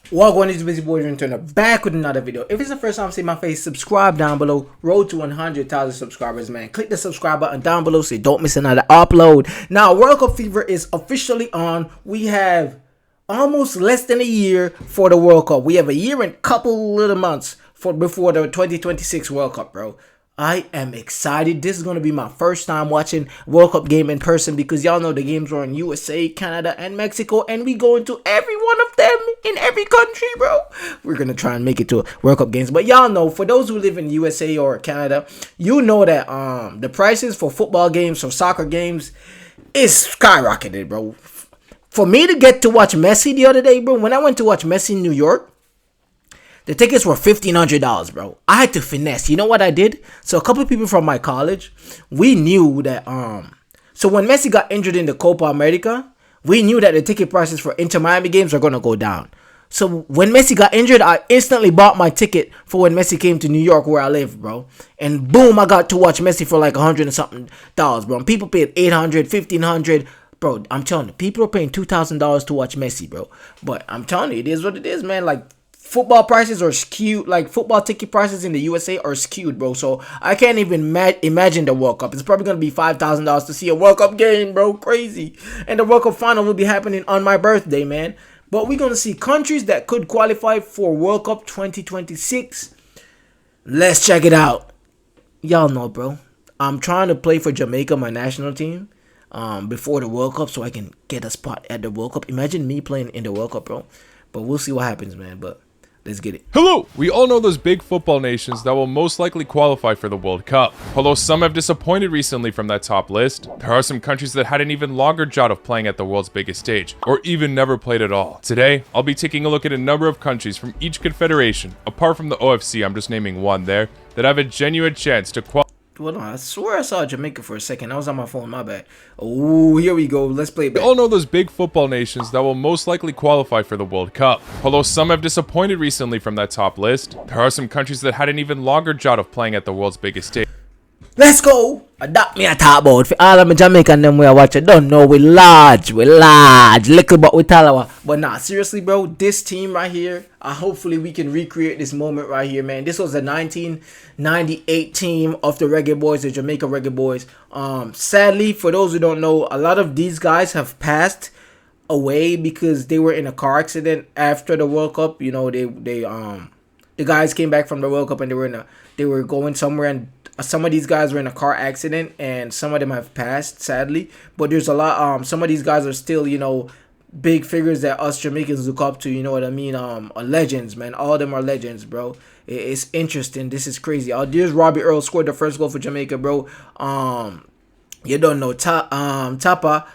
Welcome, it's Busy Boys Returner back with another video. If it's the first time seeing my face, subscribe down below. Road to 100,000 subscribers, man. Click the subscribe button down below so you don't miss another upload. Now, World Cup fever is officially on. We have almost less than a year for the World Cup. We have a year and couple little months before the 2026 World Cup, bro. I am excited. This is going to be my first time watching World Cup game in person because y'all know the games are in USA, Canada, and Mexico, and we go into every one of them in every country, bro. We're going to try and make it to World Cup games. But y'all know, for those who live in USA or Canada, you know that the prices for football games, for soccer games, is skyrocketed, bro. For me to get to watch Messi the other day, bro, when I went to watch Messi in New York, the tickets were $1,500, bro. I had to finesse. You know what I did? So a couple of people from my college, we knew that so when Messi got injured in the Copa America, we knew that the ticket prices for Inter Miami games are gonna go down. So when Messi got injured, I instantly bought my ticket for when Messi came to New York where I live, bro. And boom, I got to watch Messi for like $100 and something, bro. And people paid $800, $1,500. Bro, I'm telling you, people are paying $2,000 to watch Messi, bro. But I'm telling you, it is what it is, man. Like, football prices are skewed. Like, football ticket prices in the USA are skewed, bro. So I can't even imagine the World Cup. It's probably gonna be $5,000 to see a World Cup game, bro. Crazy. And the World Cup final will be happening on my birthday, man. But we're gonna see countries that could qualify for World Cup 2026. Let's check it out. Y'all know, bro, I'm trying to play for Jamaica, my national team, before the World Cup, so I can get a spot at the World Cup. Imagine me playing in the World Cup, bro. But we'll see what happens, man. But let's get it. Hello! We all know those big football nations that will most likely qualify for the World Cup. Although some have disappointed recently from that top list, there are some countries that had an even longer drought of playing at the world's biggest stage, or even never played at all. Today, I'll be taking a look at a number of countries from each confederation, apart from the OFC, I'm just naming one there, that have a genuine chance to qualify. Hold on, I swear I saw Jamaica for a second. I was on my phone, my bad. Oh, here we go. Let's play it back. We all know those big football nations that will most likely qualify for the World Cup. Although some have disappointed recently from that top list, there are some countries that had an even longer drought of playing at the world's biggest stage. Let's go. That me I talk about. For all of my Jamaican them we are watching, don't know we large, little but we tall. But nah, seriously, bro, this team right here, hopefully we can recreate this moment right here, man. This was the 1998 team of the Reggae Boys, the Jamaica Reggae Boys. Sadly, for those who don't know, a lot of these guys have passed away because they were in a car accident after the World Cup. You know, the guys came back from the World Cup and they were going somewhere, and some of these guys were in a car accident, and some of them have passed, sadly. But there's a lot. Some of these guys are still, you know, big figures that us Jamaicans look up to. You know what I mean? Are legends, man. All of them are legends, bro. It's interesting. This is crazy. There's Robbie Earl scored the first goal for Jamaica, bro. You don't know Tapa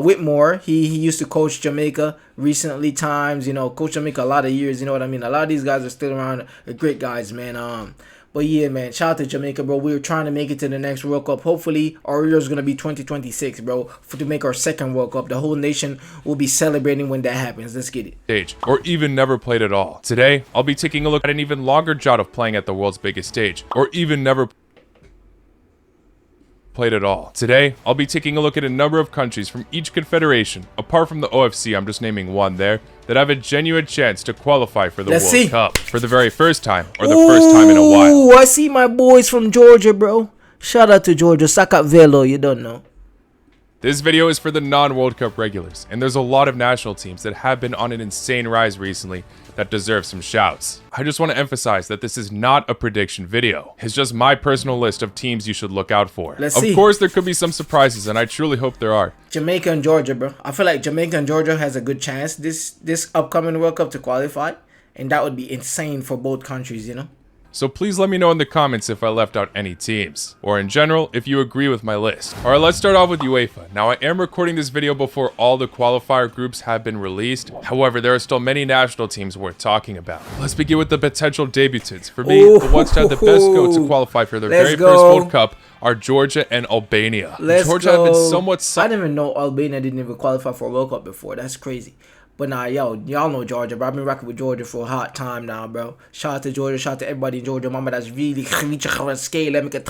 Whitmore. He used to coach Jamaica recently times. You know, coach Jamaica a lot of years. You know what I mean? A lot of these guys are still around. They're great guys, man. But yeah, man, shout out to Jamaica, bro. We're trying to make it to the next World Cup. Hopefully, our year is going to be 2026, bro, to make our second World Cup. The whole nation will be celebrating when that happens. Let's get it. Stage, or even never played at all. Today, I'll be taking a look at an even longer drought of playing at the world's biggest stage, or even never played at all. Today, I'll be taking a look at a number of countries from each confederation, apart from the OFC, I'm just naming one there, that have a genuine chance to qualify for the World Cup for the very first time, or the first time in a while. Ooh, I see my boys from Georgia, bro. Shout out to Georgia. Sakavelo, you don't know. This video is for the non-World Cup regulars, and there's a lot of national teams that have been on an insane rise recently that deserve some shouts. I just want to emphasize that this is not a prediction video. It's just my personal list of teams you should look out for. Let's see. Of course, there could be some surprises, and I truly hope there are. Jamaica and Georgia, bro. I feel like Jamaica and Georgia has a good chance this upcoming World Cup to qualify, and that would be insane for both countries, you know? So please let me know in the comments if I left out any teams, or in general, if you agree with my list. Alright, let's start off with UEFA. Now, I am recording this video before all the qualifier groups have been released. However, there are still many national teams worth talking about. Let's begin with the potential debutants. For me, the ones to have the best go to qualify for their very first World Cup are Georgia and Albania. Georgia have been somewhat... I didn't even know Albania didn't even qualify for a World Cup before. That's crazy. But nah, y'all know Georgia, bro. I've been rocking with Georgia for a hot time now, bro. Shout out to Georgia, shout out to everybody in Georgia. Mama, that's really scale. Let me get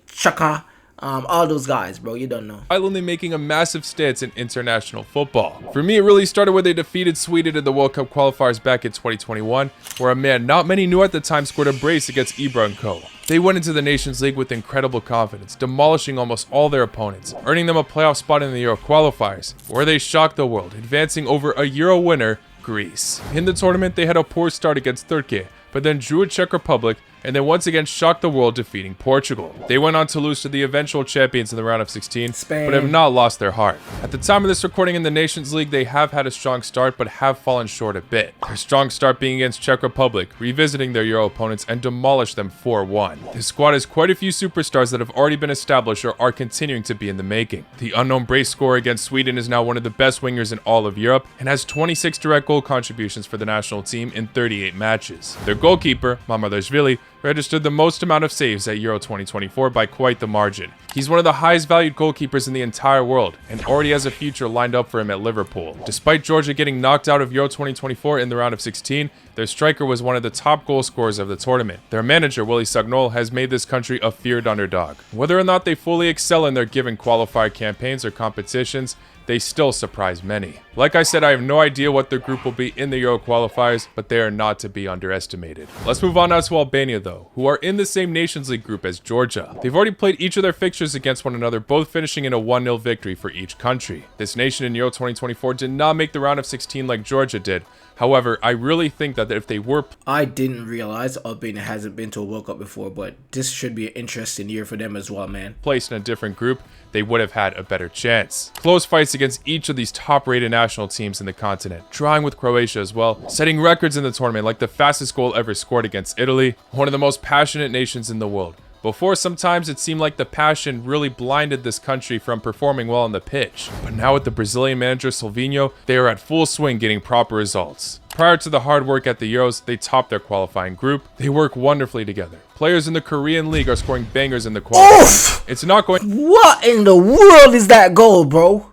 chaka. all those guys, bro. You don't know. Silently making a massive stance in international football. For me, it really started when they defeated Sweden in the World Cup qualifiers back in 2021, where a man not many knew at the time scored a brace against Ibra & Co. They went into the Nations League with incredible confidence, demolishing almost all their opponents, earning them a playoff spot in the Euro qualifiers, where they shocked the world, advancing over a Euro winner, Greece. In the tournament, they had a poor start against Turkey, but then drew a Czech Republic, and then once again shocked the world, defeating Portugal. They went on to lose to the eventual champions in the round of 16, Spain. but have not lost their heart. At the time of this recording in the Nations League, they have had a strong start, but have fallen short a bit. Their strong start being against Czech Republic, revisiting their Euro opponents and demolished them 4-1. This squad has quite a few superstars that have already been established or are continuing to be in the making. The unknown brace scorer against Sweden is now one of the best wingers in all of Europe, and has 26 direct goal contributions for the national team in 38 matches. Their goalkeeper, Mamardashvili, registered the most amount of saves at Euro 2024 by quite the margin. He's one of the highest valued goalkeepers in the entire world, and already has a future lined up for him at Liverpool. Despite Georgia getting knocked out of Euro 2024 in the round of 16, their striker was one of the top goal scorers of the tournament. Their manager, Willy Sagnol, has made this country a feared underdog. Whether or not they fully excel in their given qualifier campaigns or competitions, they still surprise many. Like I said, I have no idea what their group will be in the Euro qualifiers, but they are not to be underestimated. Let's move on now to Albania though, who are in the same Nations League group as Georgia. They've already played each of their fixtures against one another, both finishing in a 1-0 victory for each country. This nation in Euro 2024 did not make the round of 16 like Georgia did. However, I really think that if they were... I didn't realize Albania hasn't been to a World Cup before, but this should be an interesting year for them as well, man. ...placed in a different group, they would have had a better chance. Close fights against each of these top-rated national teams in the continent, drawing with Croatia as well, setting records in the tournament like the fastest goal ever scored against Italy, one of the most passionate nations in the world. Before, sometimes it seemed like the passion really blinded this country from performing well on the pitch. But now with the Brazilian manager Silvinho, they are at full swing getting proper results. Prior to the hard work at the Euros, they topped their qualifying group. They work wonderfully together. Players in the Korean League are scoring bangers in the qualifiers. It's not going... What in the world is that goal, bro?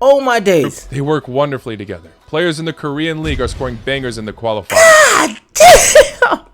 Oh my days. They work wonderfully together. Players in the Korean League are scoring bangers in the qualifiers. God damn!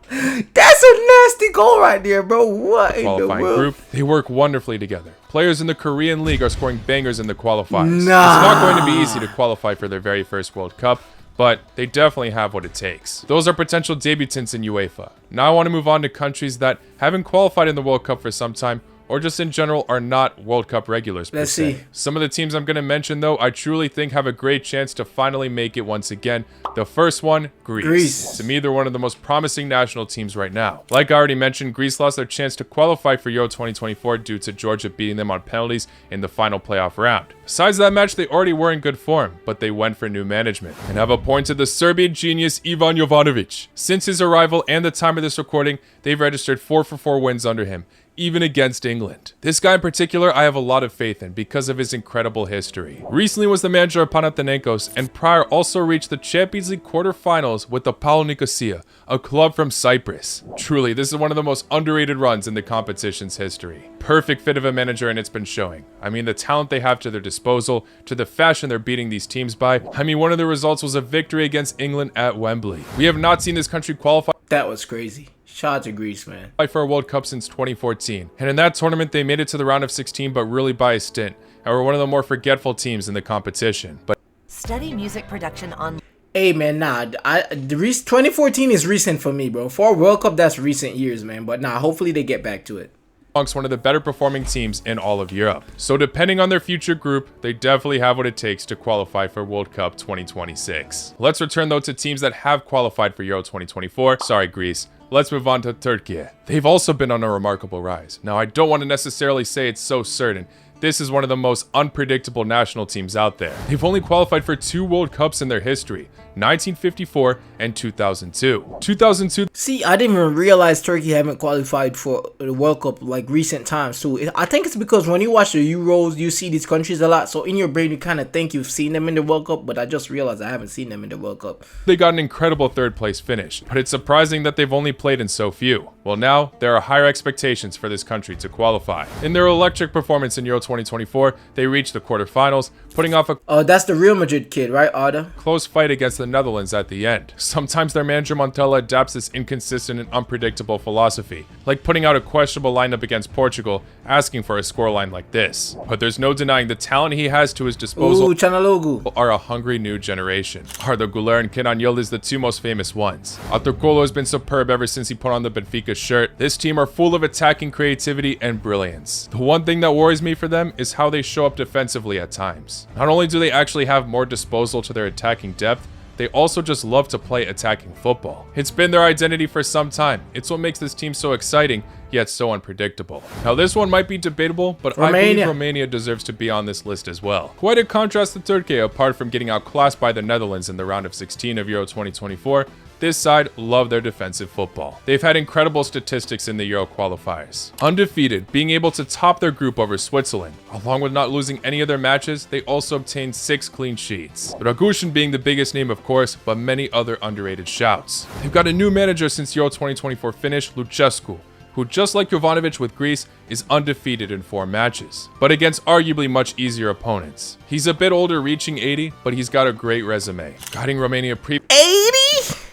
That's a nasty goal right there, bro. What in the world? Group, they work wonderfully together. Players in the Korean League are scoring bangers in the qualifiers. Nah. It's not going to be easy to qualify for their very first World Cup, but they definitely have what it takes. Those are potential debutants in UEFA. Now I want to move on to countries that haven't qualified in the World Cup for some time, or just in general are not World Cup regulars per Let's se. see. Some of the teams I'm going to mention though, I truly think have a great chance to finally make it once again. The first one, Greece. To me, they're one of the most promising national teams right now. Like I already mentioned, Greece lost their chance to qualify for Euro 2024 due to Georgia beating them on penalties in the final playoff round. Besides that match, they already were in good form, but they went for new management and have appointed the Serbian genius Ivan Jovanovic. Since his arrival and the time of this recording, they've registered 4 for 4 wins under him, even against England. This guy in particular, I have a lot of faith in because of his incredible history. Recently was the manager of Panathinaikos, and prior also reached the Champions League quarterfinals with the Pau Nicosia, a club from Cyprus. Truly, this is one of the most underrated runs in the competition's history. Perfect fit of a manager, and it's been showing. I mean, the talent they have to their disposal, to the fashion they're beating these teams by. I mean, one of the results was a victory against England at Wembley. We have not seen this country qualify. That was crazy. Shout out to Greece, man. For a World Cup since 2014. And in that tournament, they made it to the round of 16, but really by a stint, and were one of the more forgetful teams in the competition. But study music production on... Hey, man, nah. 2014 is recent for me, bro. For a World Cup, that's recent years, man. But nah, hopefully they get back to it. Amongst one of the better performing teams in all of Europe. So depending on their future group, they definitely have what it takes to qualify for World Cup 2026. Let's return though to teams that have qualified for Euro 2024. Sorry, Greece. Let's move on to Turkey. They've also been on a remarkable rise. Now, I don't want to necessarily say it's so certain. This is one of the most unpredictable national teams out there. They've only qualified for 2 World Cups in their history, 1954 and 2002. 2002. See, I didn't even realize Turkey haven't qualified for the World Cup like recent times too. I think it's because when you watch the Euros, you see these countries a lot. So in your brain, you kind of think you've seen them in the World Cup, but I just realized I haven't seen them in the World Cup. They got an incredible 3rd place finish, but it's surprising that they've only played in so few. Well, now there are higher expectations for this country to qualify. In their electric performance in Euro 2024, 2024, they reached the quarterfinals, putting off a Oh, that's the Real Madrid kid, right, Arda? close fight against the Netherlands at the end. Sometimes their manager Montella adapts this inconsistent and unpredictable philosophy, like putting out a questionable lineup against Portugal, asking for a scoreline like this. But there's no denying the talent he has to his disposal. Ooh, Chanalogu. Are a hungry new generation. Arda Güler and Kenan Yıldız the two most famous ones. Aturkolo has been superb ever since he put on the Benfica shirt. This team are full of attacking creativity and brilliance. The one thing that worries me for them is how they show up defensively at times. Not only do they actually have more disposal to their attacking depth, they also just love to play attacking football. It's been their identity for some time. It's what makes this team so exciting, yet so unpredictable. Now this one might be debatable, but I believe Romania deserves to be on this list as well. Quite a contrast to Turkey. Apart from getting outclassed by the Netherlands in the round of 16 of Euro 2024, this side love their defensive football. They've had incredible statistics in the Euro qualifiers. Undefeated, being able to top their group over Switzerland. Along with not losing any of their matches, they also obtained 6 clean sheets. Dragushin being the biggest name, of course, but many other underrated shouts. They've got a new manager since Euro 2024 finish, Lucescu, who, just like Jovanovic with Greece, is undefeated in 4 matches, but against arguably much easier opponents. He's a bit older, reaching 80, but he's got a great resume. Guiding Romania 80?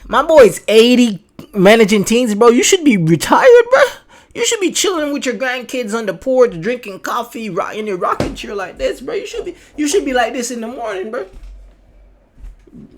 My boy's 80 managing teams, bro. You should be retired, bro. You should be chilling with your grandkids on the porch, drinking coffee, in your rocking chair like this, bro. You should be like this in the morning, bro.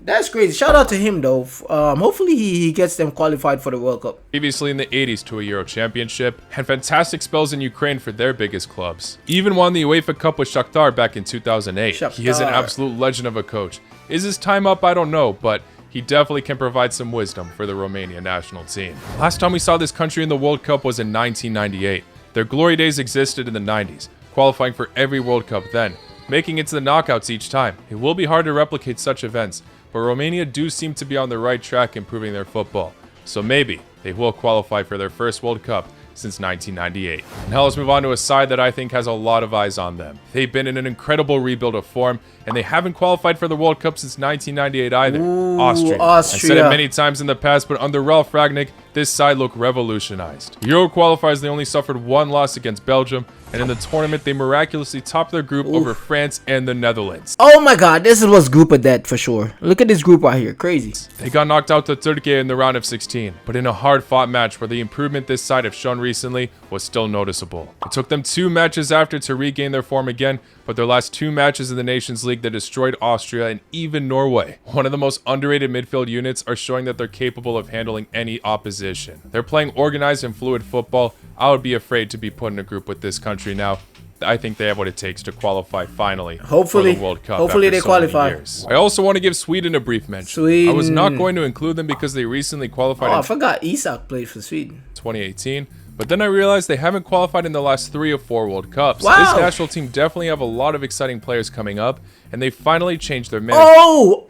That's crazy. Shout out to him, though. Hopefully he gets them qualified for the World Cup. Previously in the 80s to a Euro Championship, had fantastic spells in Ukraine for their biggest clubs. Even won the UEFA Cup with Shakhtar back in 2008. He is an absolute legend of a coach. Is his time up? I don't know, but he definitely can provide some wisdom for the Romania national team. Last time we saw this country in the World Cup was in 1998. Their glory days existed in the 90s, qualifying for every World Cup then, making it to the knockouts each time. It will be hard to replicate such events, but Romania do seem to be on the right track improving their football. So maybe they will qualify for their first World Cup since 1998. Now let's move on to a side that I think has a lot of eyes on them. They've been in an incredible rebuild of form, and they haven't qualified for the World Cup since 1998 either. Ooh, Austria. I've said it many times in the past, but under Ralf Rangnick, this side looked revolutionized. Euro qualifiers, they only suffered 1 loss against Belgium, and in the tournament, they miraculously topped their group over France and the Netherlands. Oh my god, this was group of death for sure. Look at this group right here, crazy. They got knocked out to Turkey in the round of 16, but in a hard-fought match where the improvement this side have shown recently was still noticeable. It took them 2 matches after to regain their form again, but their last 2 matches in the Nations League, they destroyed Austria and even Norway. One of the most underrated midfield units are showing that they're capable of handling any opposition. They're playing organized and fluid football. I would be afraid to be put in a group with this country now. I think they have what it takes to qualify finally for the World Cup. Hopefully they qualify. I also want to give Sweden a brief mention. I was not going to include them because they recently qualified. Oh, I forgot Isak played for Sweden. 2018. But then I realized they haven't qualified in the last 3 or 4 World Cups. Wow. This national team definitely have a lot of exciting players coming up, and they finally changed their manager. Oh,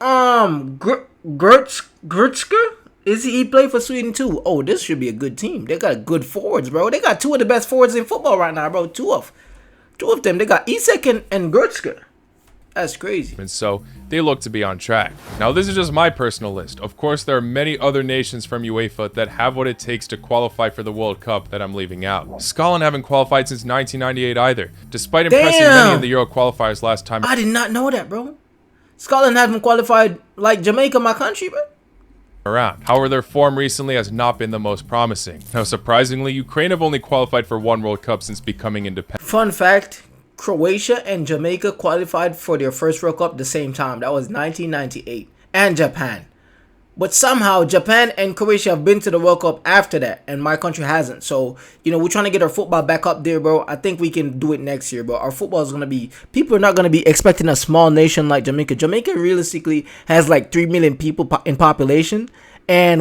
Gertsker? He played for Sweden too? Oh, this should be a good team. They got good forwards, bro. They got 2 of the best forwards in football right now, bro. Two of them. They got Isak and Gertsker. That's crazy. And so they look to be on track. Now, this is just my personal list. Of course, there are many other nations from UEFA that have what it takes to qualify for the World Cup that I'm leaving out. Scotland haven't qualified since 1998 either, despite impressing many in the Euro qualifiers last time. I did not know that, bro. Scotland haven't qualified like Jamaica, my country, bro. Around. However, their form recently has not been the most promising. Now, surprisingly, Ukraine have only qualified for 1 World Cup since becoming independent. Fun fact, Croatia and Jamaica qualified for their first World Cup the same time. That was 1998. And Japan. But somehow Japan and Croatia have been to the World Cup after that, and my country hasn't. So, we're trying to get our football back up there, bro. I think we can do it next year, bro. Our football is going to be... People are not going to be expecting a small nation like Jamaica. Jamaica realistically has like 3 million people in population. And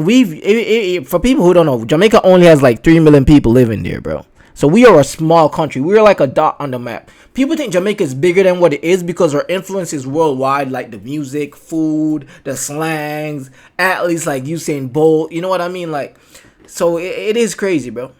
for people who don't know, Jamaica only has like 3 million people living there, bro. So we are a small country. We are like a dot on the map. People think Jamaica is bigger than what it is because our influence is worldwide, like the music, food, the slangs, athletes like Usain Bolt. You know what I mean? Like, so it is crazy, bro.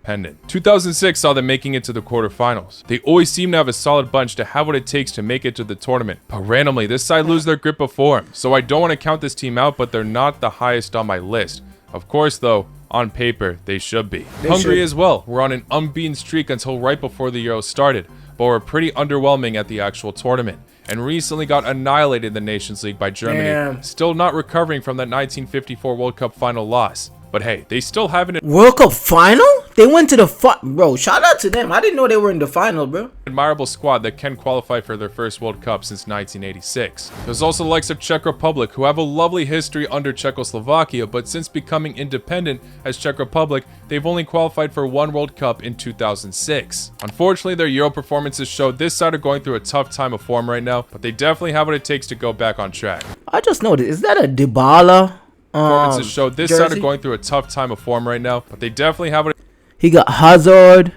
2006 saw them making it to the quarterfinals. They always seem to have a solid bunch to have what it takes to make it to the tournament. But randomly, this side lose their grip of form. So I don't want to count this team out, but they're not the highest on my list. Of course, though, on paper, they should be. Hungary as well. We're on an unbeaten streak until right before the Euro started. but were pretty underwhelming at the actual tournament, and recently got annihilated in the Nations League by Germany, Damn. still not recovering from that 1954 World Cup final loss. But hey, they still haven't World Cup final? They went to the bro. Shout out to them. I didn't know they were in the final, bro. admirable squad that can qualify for their first World Cup since 1986. There's also the likes of Czech Republic, who have a lovely history under Czechoslovakia, but since becoming independent as Czech Republic, they've only qualified for one World Cup in 2006. Unfortunately, their Euro performances show this side are going through a tough time of form right now, but they definitely have what it takes to go back on track. I just noticed, is that a Dybala? Performances show this side jersey? are going through a tough time of form right now, but they definitely have what it He got Hazard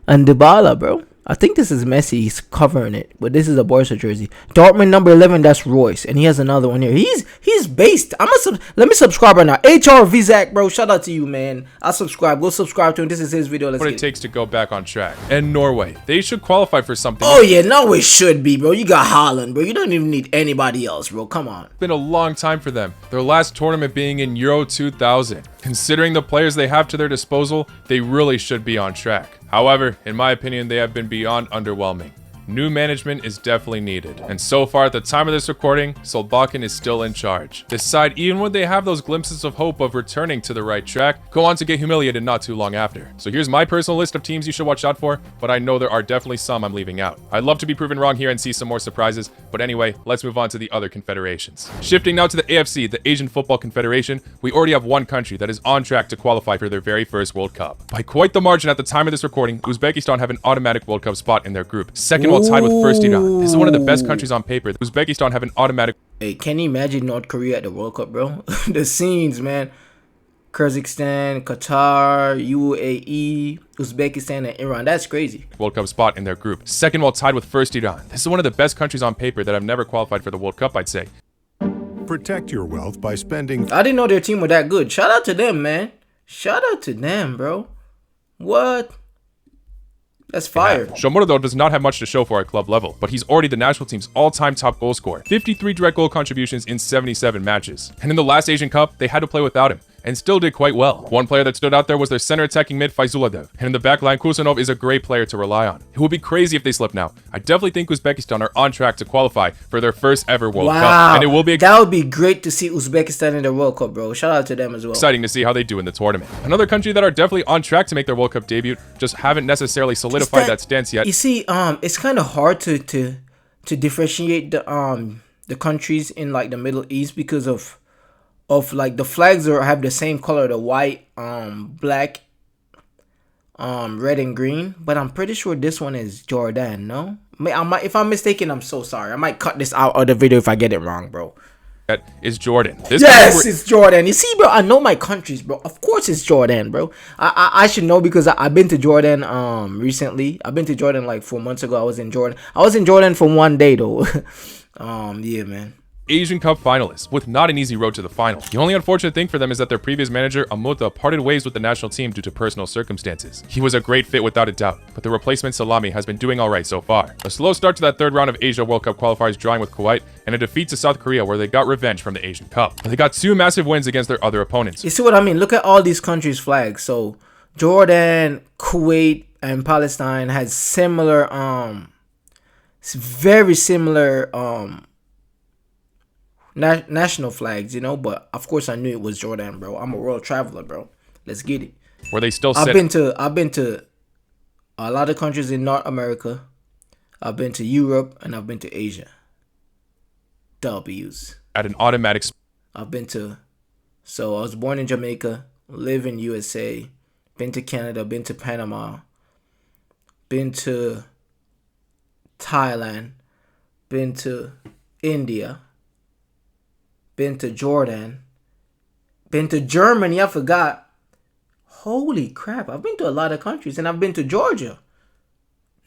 and Dybala, bro. I think this is Messi. He's covering it, but this is a Barca jersey. Dortmund number 11. That's Royce, and he has another one here. He's based. Let me subscribe right now. HR Vizak, bro. Shout out to you, man. I'll subscribe. Go subscribe to him. This is his video. Let's what get it it. takes to go back on track. And Norway, they should qualify for something. Oh yeah, no, it should be, bro. You got Holland, bro. You don't even need anybody else, bro. Come on. It's been a long time for them, their last tournament being in Euro 2000. Considering the players they have to their disposal, they really should be on track. However, in my opinion, they have been beyond underwhelming. New management is definitely needed, and so far at the time of this recording, Solbakken is still in charge. This side, even when they have those glimpses of hope of returning to the right track, go on to get humiliated not too long after. So here's my personal list of teams you should watch out for, but I know there are definitely some I'm leaving out. I'd love to be proven wrong here and see some more surprises, but anyway, let's move on to the other confederations. Shifting now to the AFC, the Asian Football Confederation, we already have one country that is on track to qualify for their very first World Cup. By quite the margin at the time of this recording, Uzbekistan have an automatic World Cup spot in their group, second while tied with first Iran. This is one of the best countries on paper. Uzbekistan have an automatic. Hey, can you imagine North Korea at the World Cup, bro? The scenes, man. Kazakhstan, Qatar, UAE, Uzbekistan, and Iran. That's crazy. World Cup spot in their group, second while tied with first Iran. This is one of the best countries on paper that have never qualified for the World Cup, I'd say. Protect your wealth by spending. I didn't know their team were that good. Shout out to them, man. Shout out to them, bro. What? That's fire. Shomoda, though, does not have much to show for at club level, but he's already the national team's all-time top goal scorer. 53 direct goal contributions in 77 matches. And in the last Asian Cup, they had to play without him, and still did quite well. One player that stood out there was their center attacking mid Faizulladev, and in the back line, Kusanov is a great player to rely on. It would be crazy if they slip now. I definitely think Uzbekistan are on track to qualify for their first ever World Cup, and it will be that would be great to see Uzbekistan in the World Cup, bro. Shout out to them as well. exciting to see how they do in the tournament. Another country that are definitely on track to make their World Cup debut, just haven't necessarily solidified that stance yet. You see, it's kind of hard to differentiate the countries in like the Middle East because of like the flags have the same color, the white, black, red and green. But I'm pretty sure this one is Jordan. No, if I'm mistaken, I'm so sorry. I might cut this out of the video if I get it wrong, bro. Is Jordan. This Yes, it's Jordan. You see, bro, I know my countries, bro. Of course it's Jordan, bro. I should know because I've been to Jordan recently. I've been to Jordan like 4 months ago. I was in Jordan for one day though. Yeah, man. Asian Cup finalists, with not an easy road to the final. The only unfortunate thing for them is that their previous manager, Amuta, parted ways with the national team due to personal circumstances. He was a great fit without a doubt, but the replacement Salami has been doing alright so far. A slow start to that third round of Asia World Cup qualifiers drawing with Kuwait, and a defeat to South Korea where they got revenge from the Asian Cup. They got two massive wins against their other opponents. You see what I mean? Look at all these countries' flags. So Jordan, Kuwait, and Palestine had similar, very similar, national flags, you know, but of course I knew it was Jordan, bro. I'm a world traveler, bro. Let's get it. Where they still sit. I've been to a lot of countries in North America. I've been to Europe and I've been to Asia. W's. At an automatic I was born in Jamaica, live in USA, been to Canada, been to Panama, been to Thailand, been to India, been to Jordan, been to Germany, I forgot. Holy crap, I've been to a lot of countries, and I've been to Georgia.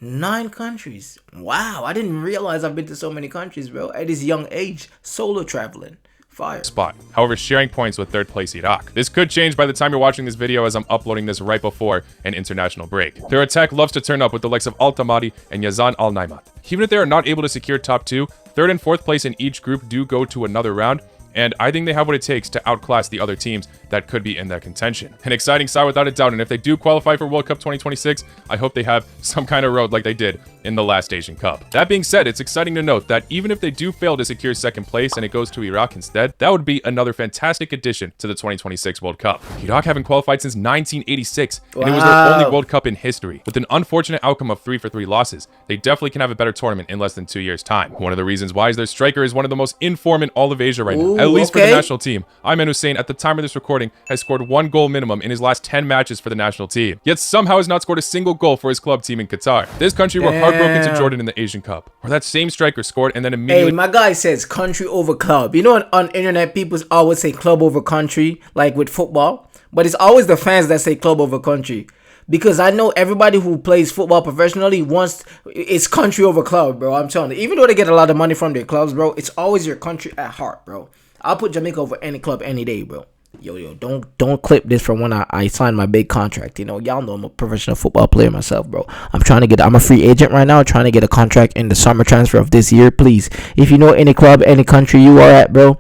9 countries. Wow, I didn't realize I've been to so many countries, bro. At this young age, solo traveling. Fire. spot, however sharing points with third place Iraq. This could change by the time you're watching this video, as I'm uploading this right before an international break. Their attack loves to turn up with the likes of Al-Tamadi and Yazan Al-Naimat. Even if they are not able to secure top 2, third and fourth place in each group do go to another round, and I think they have what it takes to outclass the other teams that could be in that contention. An exciting side without a doubt, and if they do qualify for World Cup 2026, I hope they have some kind of road like they did in the last Asian Cup. That being said, it's exciting to note that even if they do fail to secure second place and it goes to Iraq instead, that would be another fantastic addition to the 2026 World Cup. Iraq haven't qualified since 1986, and it was their only World Cup in history. With an unfortunate outcome of 3-for-3 losses, they definitely can have a better tournament in less than 2 years' time. One of the reasons why is their striker is one of the most in form in all of Asia right now, at least for the national team. Ayman Hussein, at the time of this recording, has scored 1 goal minimum in his last 10 matches for the national team, yet somehow has not scored a single goal for his club team in Qatar. This country were heartbroken to Jordan in the Asian Cup, where that same striker scored and then immediately— Hey, my guy says country over club. You know, on internet, people always say club over country, like with football, but it's always the fans that say club over country. Because I know everybody who plays football professionally wants it's country over club, bro. I'm telling you. Even though they get a lot of money from their clubs, bro, it's always your country at heart, bro. I'll put Jamaica over any club any day, bro. Yo, don't clip this from when I signed my big contract. You know, y'all know I'm a professional football player myself, bro. I'm a free agent right now, trying to get a contract in the summer transfer of this year. Please, if you know any club, any country you are at, bro,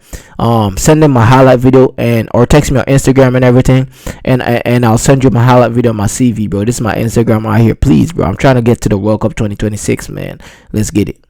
send them my highlight video or text me on Instagram and everything, and I'll send you my highlight video on my CV, bro. This is my Instagram right here, please, bro. I'm trying to get to the World Cup 2026, man. Let's get it.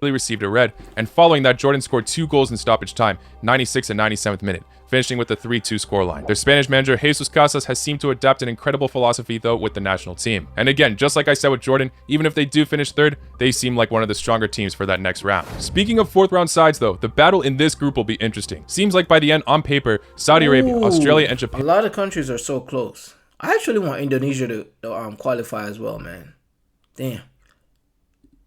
received a red, and following that, Jordan scored 2 goals in stoppage time, 96th and 97th minute, finishing with a 3-2 scoreline. Their Spanish manager, Jesus Casas, has seemed to adapt an incredible philosophy, though, with the national team. And again, just like I said with Jordan, even if they do finish third, they seem like one of the stronger teams for that next round. Speaking of fourth round sides, though, the battle in this group will be interesting. Seems like by the end, on paper, Saudi Arabia, Australia, and Japan— a lot of countries are so close. I actually want Indonesia to qualify as well, man. Damn.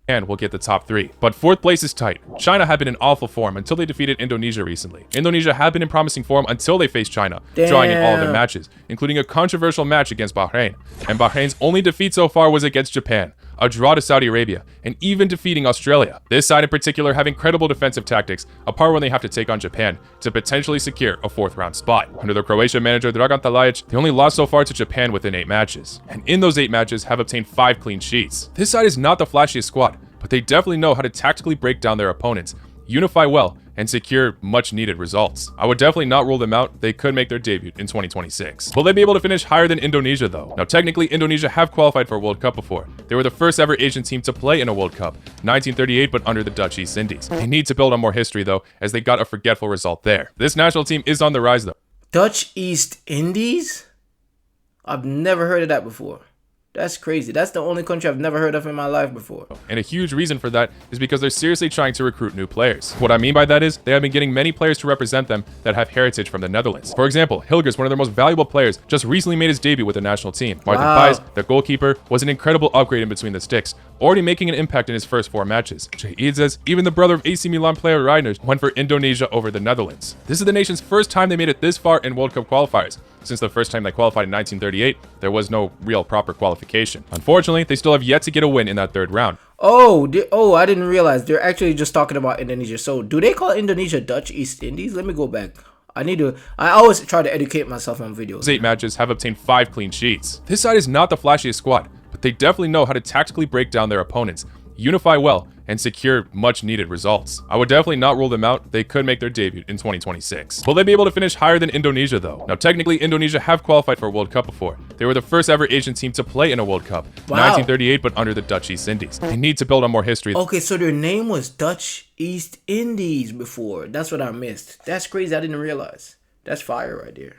and will get the top 3. But 4th place is tight. China had been in awful form until they defeated Indonesia recently. Indonesia had been in promising form until they faced China, drawing in all of their matches, including a controversial match against Bahrain. And Bahrain's only defeat so far was against Japan, a draw to Saudi Arabia, and even defeating Australia. This side in particular have incredible defensive tactics, apart when they have to take on Japan to potentially secure a 4th round spot. Under the Croatian manager Dragan Talajic, they only lost so far to Japan within 8 matches, and in those 8 matches have obtained 5 clean sheets. This side is not the flashiest squad, but they definitely know how to tactically break down their opponents, unify well, and secure much needed results. I would definitely not rule them out. They could make their debut in 2026. Will they be able to finish higher than Indonesia though? Now technically Indonesia have qualified for a World Cup before. They were the first ever Asian team to play in a World Cup, 1938, but under the Dutch East Indies. They need to build on more history though, as they got a forgetful result there. This national team is on the rise though. Dutch East Indies? I've never heard of that before. That's crazy. That's the only country I've never heard of in my life before. And a huge reason for that is because they're seriously trying to recruit new players. What I mean by that is they have been getting many players to represent them that have heritage from the Netherlands. For example, Hilgers, one of their most valuable players, just recently made his debut with the national team. Martin Pais, the goalkeeper, was an incredible upgrade in between the sticks, already making an impact in his first 4 matches. Jay Idzes, even the brother of AC Milan player Reijnders, went for Indonesia over the Netherlands. This is the nation's first time they made it this far in World Cup qualifiers. Since the first time they qualified in 1938, there was no real proper qualification. Unfortunately, they still have yet to get a win in that 3rd round. Oh, I didn't realize. They're actually just talking about Indonesia. So, do they call Indonesia Dutch East Indies? Let me go back. I always try to educate myself on videos. 8 matches have obtained 5 clean sheets. This side is not the flashiest squad, but they definitely know how to tactically break down their opponents, unify well, and secure much needed results. I would definitely not rule them out. They could make their debut in 2026. Will they be able to finish higher than Indonesia though? Now technically Indonesia have qualified for a World Cup before. They were the first ever Asian team to play in a World Cup, 1938, but under the Dutch East Indies. They need to build on more history. Okay, so their name was Dutch East Indies before. That's what I missed. That's crazy. I didn't realize. That's fire right there.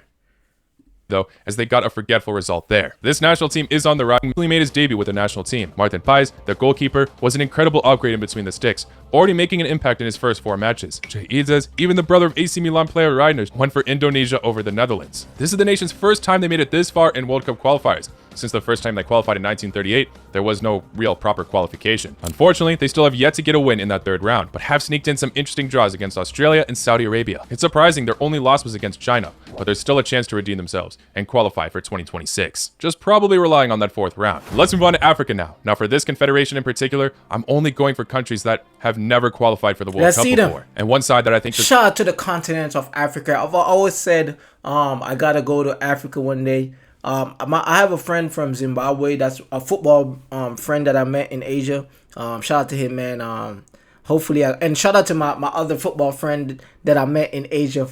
Though, as they got a forgetful result there. This national team is on the rise. He made his debut with the national team. Martin Pais, the goalkeeper, was an incredible upgrade in between the sticks, already making an impact in his first 4 matches. Jay Idzes, even the brother of AC Milan player Reijnders, went for Indonesia over the Netherlands. This is the nation's first time they made it this far in World Cup qualifiers. Since the first time they qualified in 1938, there was no real proper qualification. Unfortunately, they still have yet to get a win in that 3rd round, but have sneaked in some interesting draws against Australia and Saudi Arabia. It's surprising their only loss was against China, but there's still a chance to redeem themselves and qualify for 2026. Just probably relying on that 4th round. Let's move on to Africa now. Now for this confederation in particular, I'm only going for countries that have never qualified for the World Cup before. And one side that I think— shout out to the continent of Africa. I've always said I gotta go to Africa one day. I have a friend from Zimbabwe. That's a football friend that I met in Asia. Shout out to him, man. Hopefully, and shout out to my other football friend that I met in Asia,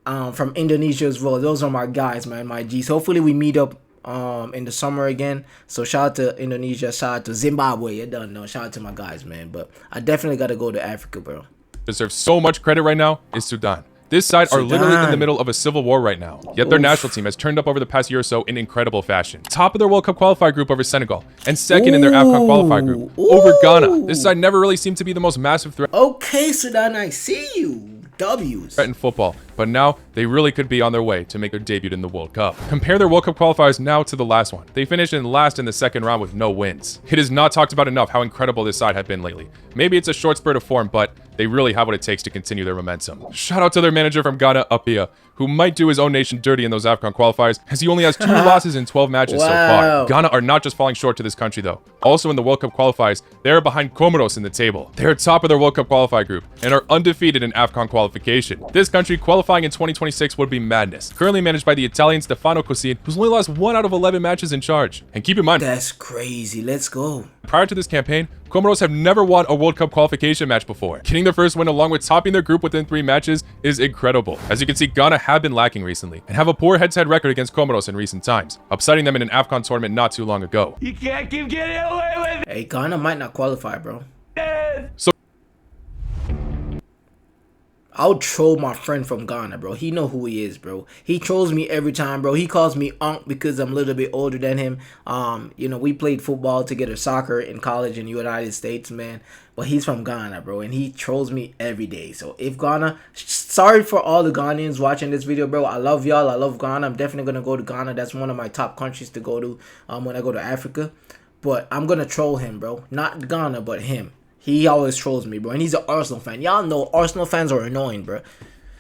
from Indonesia as well. Those are my guys, man, my G's. Hopefully we meet up in the summer again. So shout out to Indonesia, shout out to Zimbabwe. You don't know. Shout out to my guys, man. But I definitely got to go to Africa, bro. Deserves so much credit right now is Sudan. This side are literally in the middle of a civil war right now, yet their national team has turned up over the past year or so in incredible fashion. Top of their World Cup qualifier group over Senegal, and second in their AFCON qualifier group over Ghana. This side never really seemed to be the most massive threat. Okay, Sudan, I see you. W's. In football, but now they really could be on their way to make their debut in the World Cup. Compare their World Cup qualifiers now to the last one. They finished in last in the second round with no wins. It is not talked about enough how incredible this side had been lately. Maybe it's a short spurt of form, but they really have what it takes to continue their momentum. Shout out to their manager from Ghana, Apia, who might do his own nation dirty in those AFCON qualifiers, as he only has 2 losses in 12 matches so far. Ghana are not just falling short to this country though. Also in the World Cup qualifiers, they are behind Comoros in the table. They are top of their World Cup qualifier group and are undefeated in AFCON qualification. This country qualifying in 2026 would be madness. Currently managed by the Italian Stefano Cosin, who's only lost 1 out of 11 matches in charge. And keep in mind, that's crazy. Let's go. Prior to this campaign, Comoros have never won a World Cup qualification match before. Getting their first win along with topping their group within 3 matches is incredible. As you can see, Ghana have been lacking recently and have a poor head-to-head record against Comoros in recent times, upsetting them in an AFCON tournament not too long ago. You can't keep getting away with it. Hey, Ghana might not qualify, bro. So I'll troll my friend from Ghana, bro. He know who he is, bro. He trolls me every time, bro. He calls me Unc because I'm a little bit older than him. You know, we played football together, soccer in college in the United States, man. But he's from Ghana, bro, and he trolls me every day. So if Ghana, sorry for all the Ghanaians watching this video, bro. I love y'all. I love Ghana. I'm definitely gonna go to Ghana. That's one of my top countries to go to when I go to Africa. But I'm gonna troll him, bro. Not Ghana, but him. He always trolls me, bro. And he's an Arsenal fan. Y'all know Arsenal fans are annoying, bro.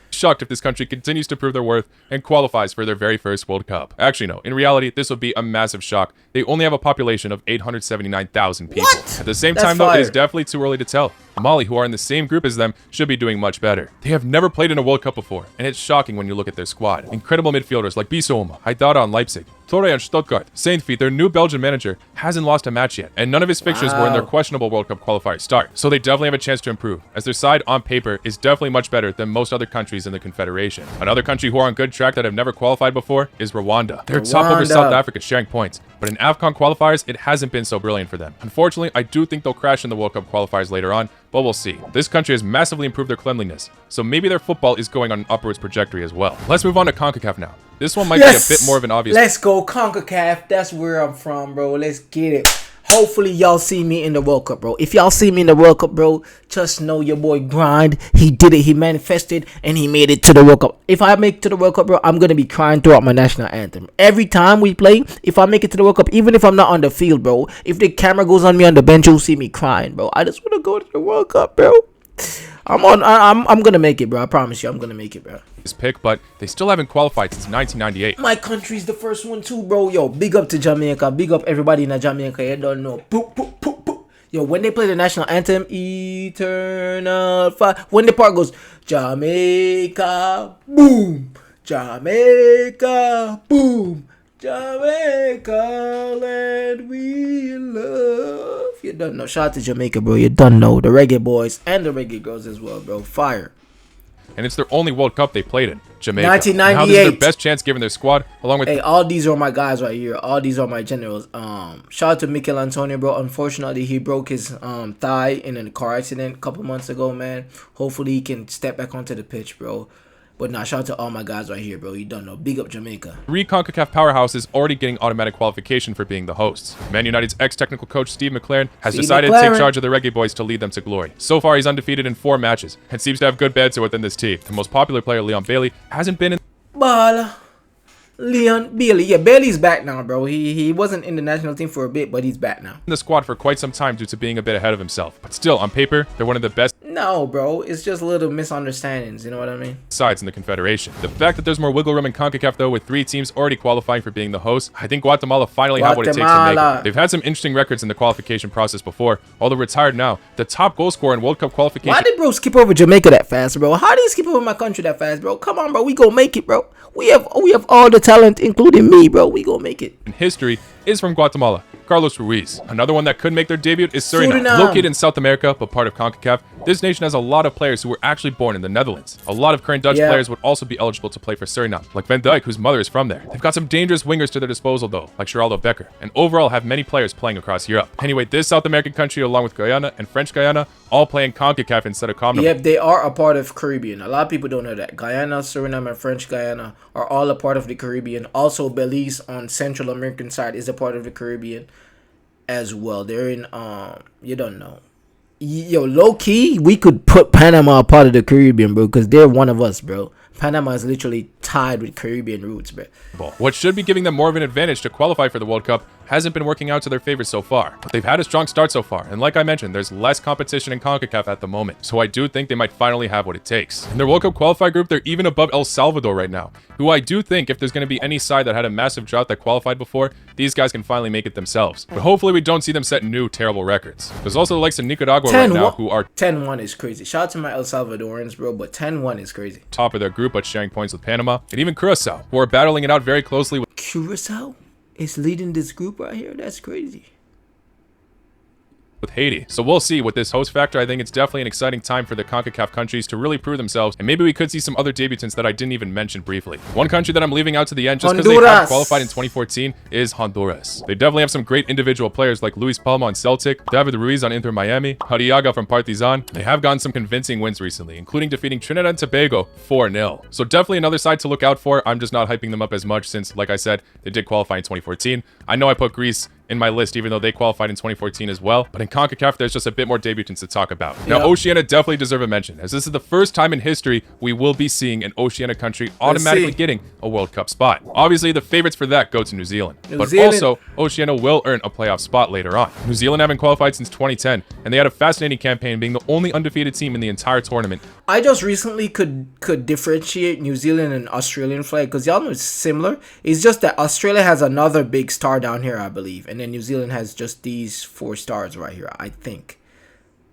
Shocked if this country continues to prove their worth and qualifies for their very first World Cup. Actually, no. In reality, this would be a massive shock. They only have a population of 879,000 people. What? At the same That's time, though, fire. it is definitely too early to tell. Mali, who are in the same group as them, should be doing much better. They have never played in a World Cup before, and it's shocking when you look at their squad. Incredible midfielders like Bissouma, Haidara on Leipzig, Torre on Stuttgart. Saintfiet, their new Belgian manager, hasn't lost a match yet, and none of his fixtures were in their questionable World Cup qualifier start. So they definitely have a chance to improve, as their side on paper is definitely much better than most other countries in the Confederation. Another country who are on good track that have never qualified before is Rwanda. They're top over South Africa, sharing points, but in AFCON qualifiers, it hasn't been so brilliant for them. Unfortunately, I do think they'll crash in the World Cup qualifiers later on, but we'll see. This country has massively improved their cleanliness, so maybe their football is going on an upwards trajectory as well. Let's move on to CONCACAF now. This one might be a bit more of an obvious. Let's go CONCACAF. That's where I'm from, bro. Let's get it. Hopefully y'all see me in the World Cup, bro. If y'all see me in the World Cup, bro, just know your boy grind. He did it. He manifested and he made it to the World Cup. If I make it to the World Cup, bro, I'm going to be crying throughout my national anthem. Every time we play, if I make it to the World Cup, even if I'm not on the field, bro, if the camera goes on me on the bench, you'll see me crying, bro. I just want to go to the World Cup, bro. I'm going to make it, bro. I promise you I'm going to make it, bro. Pick, but they still haven't qualified since 1998. My country's the first one too, bro. Yo, big up to Jamaica. Big up everybody in Jamaica. You don't know. Poop, poop, poop, poop. Yo, when they play the national anthem, Eternal Fire, when the part goes, Jamaica, boom. Jamaica, boom. Jamaica, land we love. You don't know. Shout out to Jamaica, bro. You don't know. The reggae boys and the reggae girls as well, bro. Fire. And it's their only World Cup they played in, Jamaica. 1998. Now this is their best chance given their squad, along with... Hey, all these are my guys right here. All these are my generals. Shout out to Mikel Antonio, bro. Unfortunately, he broke his thigh in a car accident a couple months ago, man. Hopefully, he can step back onto the pitch, bro. But nah, shout out to all my guys right here, bro. You don't know. Big up Jamaica. 3 CONCACAF powerhouses already getting automatic qualification for being the hosts. Man United's ex-technical coach Steve McLaren has decided to take charge of the Reggae Boys to lead them to glory. So far, he's undefeated in 4 matches and seems to have good banter within this team. The most popular player, Leon Bailey, hasn't been in... Ball. Leon Bailey. Yeah, Bailey's back now, bro. He wasn't in the national team for a bit, but he's back now. the squad for quite some time due to being a bit ahead of himself. But still, on paper, they're one of the best No, bro. It's just little misunderstandings. You know what I mean? sides in the Confederation. The fact that there's more wiggle room in CONCACAF, though, with 3 teams already qualifying for being the host, I think Guatemala finally have what it takes to make it. They've had some interesting records in the qualification process before, although retired now. The top goal scorer in World Cup qualification. Why did bro skip over Jamaica that fast, bro? How do you skip over my country that fast, bro? Come on, bro. We gonna make it, bro. We have all the talent, including me, bro. We gonna make it. In history is from Guatemala. Carlos Ruiz. Another one that could make their debut is Suriname. Suriname. Located in South America, but part of CONCACAF, this nation has a lot of players who were actually born in the Netherlands. A lot of current Dutch players would also be eligible to play for Suriname, like Van Dijk, whose mother is from there. They've got some dangerous wingers to their disposal though, like Geraldo Becker, and overall have many players playing across Europe. Anyway, this South American country, along with Guyana and French Guyana, all play in CONCACAF instead of CONMEBOL. Yep, they are a part of Caribbean. A lot of people don't know that. Guyana, Suriname, and French Guyana are all a part of the Caribbean. Also, Belize on Central American side is a part of the Caribbean as well. They're in, you don't know. Yo, low key, we could put Panama a part of the Caribbean, bro, because they're one of us, bro. Panama is literally tied with Caribbean roots, bro. What should be giving them more of an advantage to qualify for the World Cup hasn't been working out to their favor so far. But they've had a strong start so far, and like I mentioned, there's less competition in CONCACAF at the moment, so I do think they might finally have what it takes. In their World Cup qualifier group, they're even above El Salvador right now, who I do think if there's going to be any side that had a massive drought that qualified before, these guys can finally make it themselves. But hopefully we don't see them set new terrible records. There's also the likes of Nicaragua right now, who are 10-1 is crazy. Shout out to my El Salvadorans, bro, but 10-1 is crazy. top of their group but sharing points with Panama, and even Curacao, who are battling it out very closely with Curacao is leading this group right here. That's crazy. Haiti. So we'll see with this host factor. I think it's definitely an exciting time for the CONCACAF countries to really prove themselves, and maybe we could see some other debutants that I didn't even mention briefly. One country that I'm leaving out to the end just because they haven't qualified in 2014 is Honduras. They definitely have some great individual players like Luis Palma on Celtic, David Ruiz on Inter Miami, Arriaga from Partizan. They have gotten some convincing wins recently, including defeating Trinidad and Tobago 4-0. So definitely another side to look out for. I'm just not hyping them up as much since, like I said, they did qualify in 2014. I know I put Greece in my list, even though they qualified in 2014 as well. But in CONCACAF, there's just a bit more debutants to talk about. Now, Oceania definitely deserve a mention, as this is the first time in history we will be seeing an Oceania country automatically getting a World Cup spot. Obviously, the favorites for that go to New Zealand. But also, Oceania will earn a playoff spot later on. New Zealand haven't qualified since 2010, and they had a fascinating campaign, being the only undefeated team in the entire tournament. I just recently could differentiate New Zealand and Australian flag, because y'all know it's similar. It's just that Australia has another big star down here, I believe, and then New Zealand has just these 4 stars right here, I think,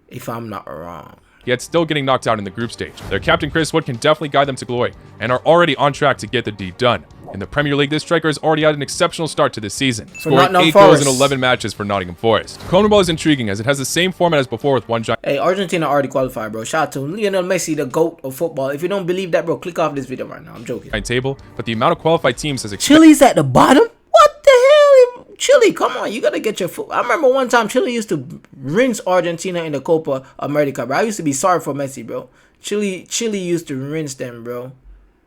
if I'm not wrong. Yet still getting knocked out in the group stage. Their captain Chris Wood can definitely guide them to glory, and are already on track to get the deed done. In the Premier League, this striker has already had an exceptional start to this season, scoring 8 goals in 11 matches for Nottingham Forest. CONMEBOL is intriguing as it has the same format as before with one giant. Hey, Argentina already qualified, bro. Shout out to Lionel Messi, the GOAT of football. If you don't believe that, bro, click off this video right now. I'm joking. Table, but the amount of qualified teams has Chile's at the bottom? What the hell? Chile, come on, you gotta get your foot. I remember one time Chile used to rinse Argentina in the Copa America, bro. I used to be sorry for Messi, bro. Chile used to rinse them, bro.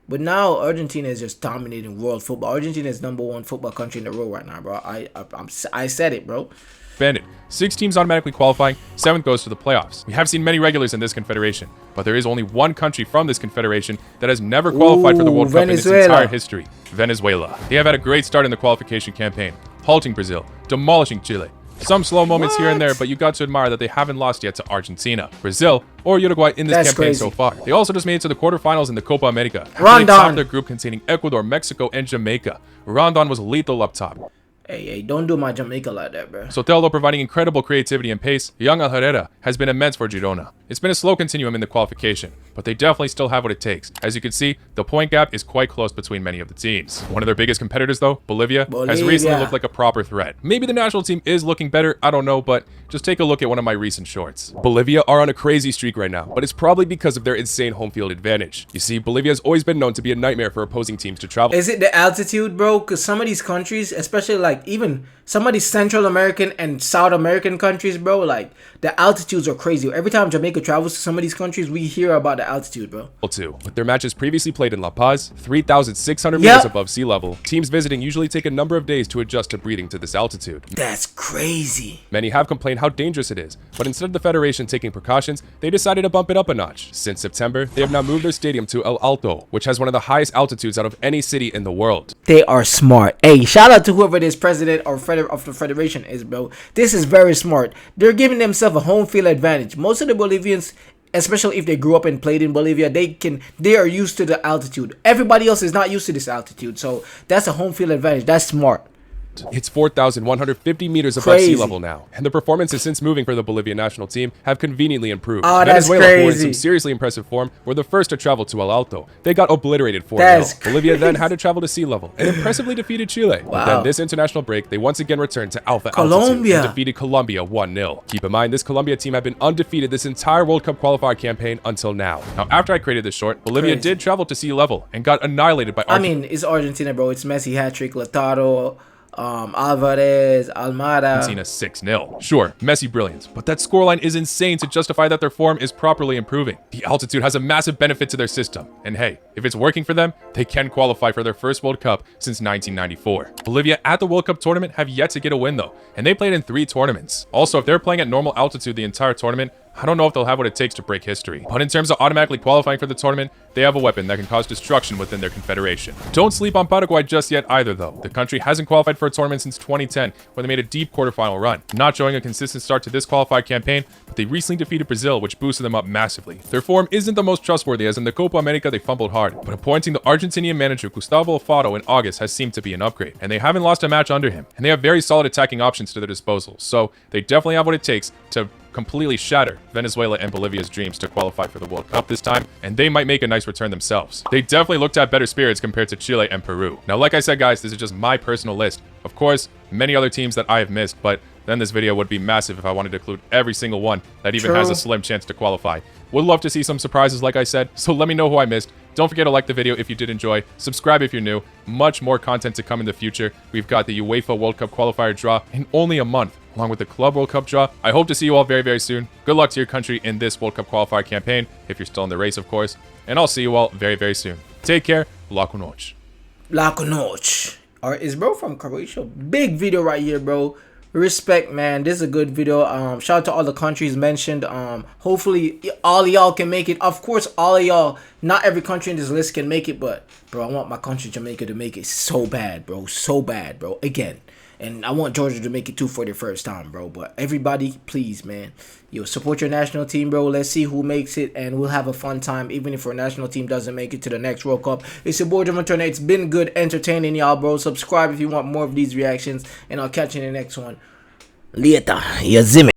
But now Argentina is just dominating world football. Argentina is #1 football country in the world right now, bro. I said it, bro. Bandit. 6 teams automatically qualifying, 7th goes to the playoffs. We have seen many regulars in this confederation, but there is only one country from this confederation that has never qualified for the World Cup in its entire history: Venezuela. They have had a great start in the qualification campaign, halting Brazil, demolishing Chile. Some slow moments here and there, but you got to admire that they haven't lost yet to Argentina, Brazil, or Uruguay in this campaign so far. They also just made it to the quarterfinals in the Copa America. They topped their group containing Ecuador, Mexico, and Jamaica. Rondon was lethal up top. Hey, don't do my Jamaica like that, bro. Soteldo providing incredible creativity and pace. Young Herrera has been immense for Girona. It's been a slow continuum in the qualification, but they definitely still have what it takes. As you can see, the point gap is quite close between many of the teams. One of their biggest competitors, though, Bolivia, has recently looked like a proper threat. Maybe the national team is looking better, I don't know, but just take a look at one of my recent shorts. Bolivia are on a crazy streak right now, but it's probably because of their insane home field advantage. You see, Bolivia has always been known to be a nightmare for opposing teams to travel. Is it the altitude, bro? Because some of these countries, especially like even some of these Central American and South American countries, bro, like the altitudes are crazy. Every time Jamaica travels to some of these countries, we hear about the altitude, bro. With their matches previously played in La Paz, 3,600 meters above sea level, teams visiting usually take a number of days to adjust to breathing to this altitude. That's crazy. Many have complained how dangerous it is, but instead of the Federation taking precautions, they decided to bump it up a notch. Since September, they have now moved their stadium to El Alto, which has one of the highest altitudes out of any city in the world. They are smart. Hey, shout out to whoever this president or of the Federation is, bro. This is very smart. They're giving themselves a home field advantage. Most of the Bolivians, especially if they grew up and played in Bolivia, they are used to the altitude. Everybody else is not used to this altitude, so that's a home field advantage. That's smart. It's 4,150 meters above sea Crazy. level now, and the performances since moving for the Bolivian national team have conveniently improved. Oh, that's Venezuela, who were in crazy. some seriously impressive form, were the first to travel to El Alto. They got obliterated 4-0. That's Bolivia then crazy. had to travel to sea level and impressively defeated Chile. But Wow. then this international break, they once again returned to Alpha Colombia. altitude and defeated Colombia 1-0. Keep in mind, this Colombia team had been undefeated this entire World Cup qualifier campaign until now. Now, after I created this short, Bolivia Crazy. did travel to sea level and got annihilated by I Argentina. mean, it's Argentina, bro. It's Messi hat trick, Lautaro, Alvarez, Almada. Argentina 6-0. Sure, Messi brilliance, but that scoreline is insane to justify that their form is properly improving. The altitude has a massive benefit to their system, and hey, if it's working for them, they can qualify for their first World Cup since 1994. Bolivia at the World Cup tournament have yet to get a win though, and they played in 3 tournaments. Also, if they're playing at normal altitude the entire tournament, I don't know if they'll have what it takes to break history. But in terms of automatically qualifying for the tournament, they have a weapon that can cause destruction within their confederation. Don't sleep on Paraguay just yet either though. The country hasn't qualified for a tournament since 2010, where they made a deep quarterfinal run. Not showing a consistent start to this qualified campaign, but they recently defeated Brazil, which boosted them up massively. Their form isn't the most trustworthy, as in the Copa America they fumbled hard, but appointing the Argentinian manager Gustavo Alfaro in August has seemed to be an upgrade, and they haven't lost a match under him. And they have very solid attacking options to their disposal, so they definitely have what it takes to completely shatter Venezuela and Bolivia's dreams to qualify for the World Cup this time, and they might make a nice return themselves. They definitely looked at better spirits compared to Chile and Peru. Now, like I said, guys, this is just my personal list. Of course, many other teams that I have missed, but then this video would be massive if I wanted to include every single one that even has a slim chance to qualify. Would love to see some surprises, like I said, so let me know who I missed. Don't forget to like the video if you did enjoy, subscribe if you're new. Much more content to come in the future. We've got the UEFA World Cup qualifier draw in only a month, along with the Club World Cup draw. I hope to see you all very, very soon. Good luck to your country in this World Cup qualifier campaign, if you're still in the race, of course. And I'll see you all very, very soon. Take care. Laku noć. Laku noć. Alright, it's bro from Croatia. Big video right here, bro. Respect, man. This is a good video. Shout out to all the countries mentioned. Hopefully all of y'all can make it. Of course, all of y'all, not every country in this list can make it, but bro, I want my country Jamaica to make it so bad, bro. So bad, bro. Again. And I want Georgia to make it too for their first time, bro. But everybody, please, man. Yo, support your national team, bro. Let's see who makes it, and we'll have a fun time, even if our national team doesn't make it to the next World Cup. It's your boy, Jim Turner. It's been good entertaining y'all, bro. Subscribe if you want more of these reactions, and I'll catch you in the next one. Later. You see me.